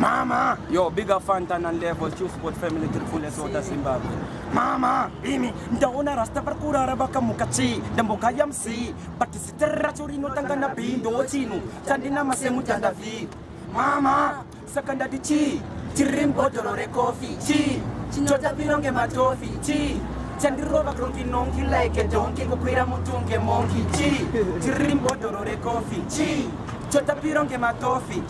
Mama, yo, bigger Fantan and level, two sport family to the fullest of Zimbabwe. Mama, imi, ndaona rasta parkurara baka mukachi, ndamboka yamsi, batisitera churino tangana bindo chinu, chandina masemu chandavi. Mama, sakanda di chirimbo dolore coffee, chota pilonge matofi, chandiroba kronki nonki like a donkey, kukwira mutunge monkey, chirimbo dolore coffee, chota pilonge matofi,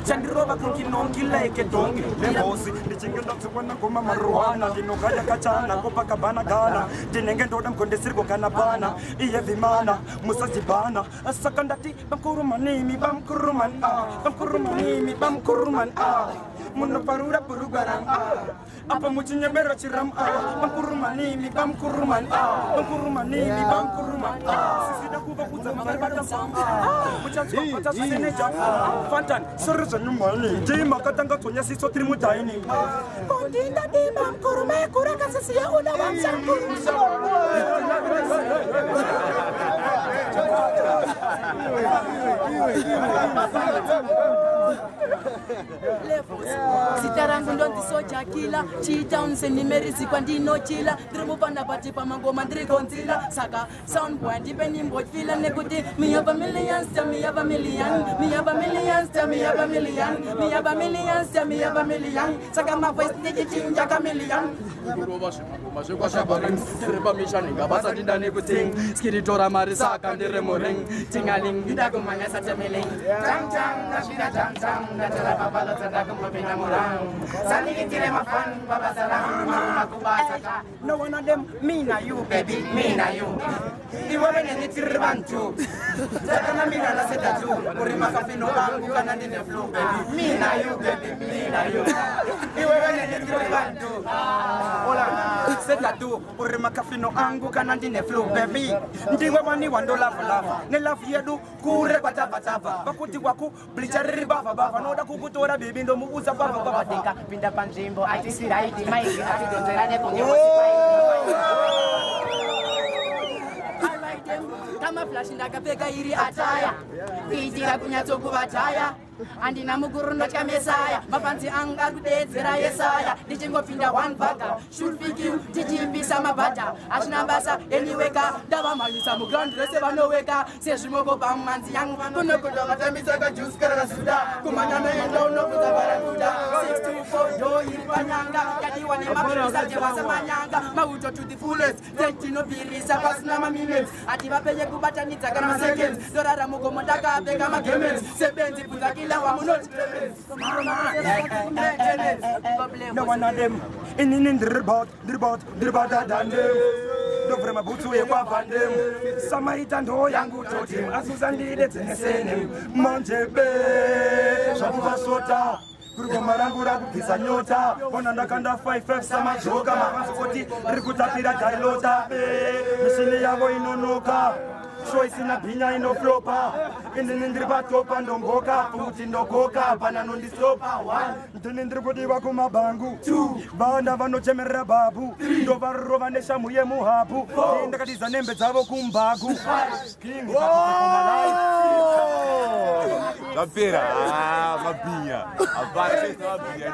chandiroba kronki nonki like a donkey. Lemosi, the chingle doctor wanna go marijuana, the nogaya kachana, Copacabana Gana, the Nengendodam Condesirgo Canabana, Ievimana, Musajibana, a secondati, Bamkurumanimi, Bamkuruman, Bamkurumanimi, Bamkuruman, Munaparura Purugaran, Apamuchinya Berachiram, Bamkurumanimi, Bamkuruman, Bamkurumanimi, Bamkuruman, Sisida Kuba Puzam, Fantan, Surjanumani, Jim Makatanga Tonya Siso Trimutaini. Continda di Bamkurume, Kurakasia, Sitarangu ndondi soja kila Cheetown senimerisi kwa ndino chila Drumupanda pati pa mangoma ndrigonzila Saka sound boy dipeni mboj fila nekuti Me have a million, me have a million Me have a million, me have a million Me have a million, me have a million Saka ma voice niki chinja ka million Kuroba shima shikwa shabaring Siripa mishani gabasa dida nekuting Skiritora marisaka ndiremoring Tingaling gidakumanya satemeling Chang chang nashira chang chang Natala babalo tanda kumapina murang Sani kitire mafan baba salam Makubasaka No one of them, me na you baby, me na you Iwawe nene tiribantu Zakana mina na seta tu Urima kafino bangu kana nene flow baby Me na you baby, me na you Iwawe nene tiribantu Hola, seta tu Urima kafino angu kana nene flow baby Ndiwe wani wando lava lava Ne love yedu kure bataba taba Bakuti waku blichari bava bava Noda kukutora baby ndo muuza bava bava Tinka pinda panjimbo Aitisira iti maiki Atidonzerane konge wasipai Kama flash ndakapfeka iri ataya kuitira kunyatso kuvataya andina mukuru ndotya mesaya mapanzi anga kudedzera yesaya ndichingopinda one baka should pick you tichimbisa mabhata achina basa eniweka ndavamhanyisa muground rese vanoweka sezvimoko pamanzi yangu kunokuda vatambisa kajusi karakasuda kumanya meenda unokuza varakuda 624 do iri panyanga yadiwa nemapurisa tevasamanyanga mauto to the fullest tetinobvirisa pasina maminutes ativapenye kubatanidza kana maseconds dorara mugomo ndakapfeka magemens sebenzi bvunzakila wamunoti No one of them in drirbot than them Dovre mabutu ye kwa vandem Samaita ndo yangu totim Azuzandide tenesene Manjebe Shabuva sota Kuruko marangu ragu pisa nyota Ona ndakanda 5F sama joka Makansu rikutapira dailota Mishini yavo inonoka Choice na binya inoflopa Indinindriba topa ndongoka Futi ndokoka Pana nondistopa 1 Ndinindribodiwa kumabangu 2 Banda vanochemerera babu 3 Ndovarro vanesha muye muhabu Ndakatiza nembe dzavo kumbagu 5 King Kapira, mabinha. Abaixa essa mabinha.